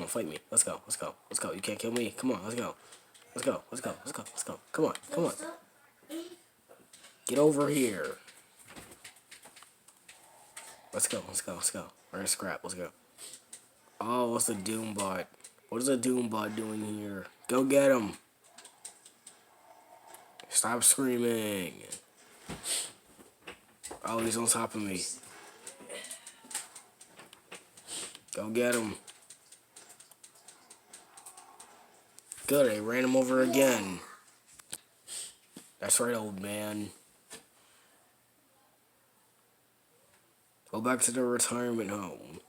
fight me. Let's go. Let's go. Let's go. You can't kill me. Come on. Let's go. Let's go. Let's go. Let's go. Let's go. Come on. Come on. Get over here. Let's go. Let's go. Let's go. We're gonna scrap. Let's go. Oh, what's the Doombot? What is the Doombot doing here? Go get him. Stop screaming. Oh, he's on top of me. Go get him. Good, I ran him over again. That's right, old man. Go back to the retirement home.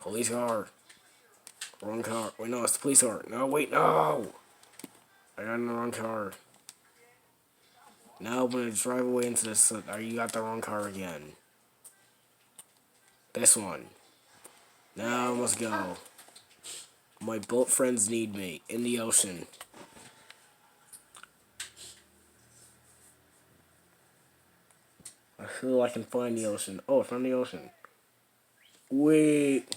Police car. Wrong car. Wait, no, it's the police car. No, wait, no! I got in the wrong car. Now I'm gonna drive away into this. You got the wrong car again. This one. Now let's go. My boat friends need me in the ocean. I feel I can find the ocean. Oh, I found the ocean. Wait.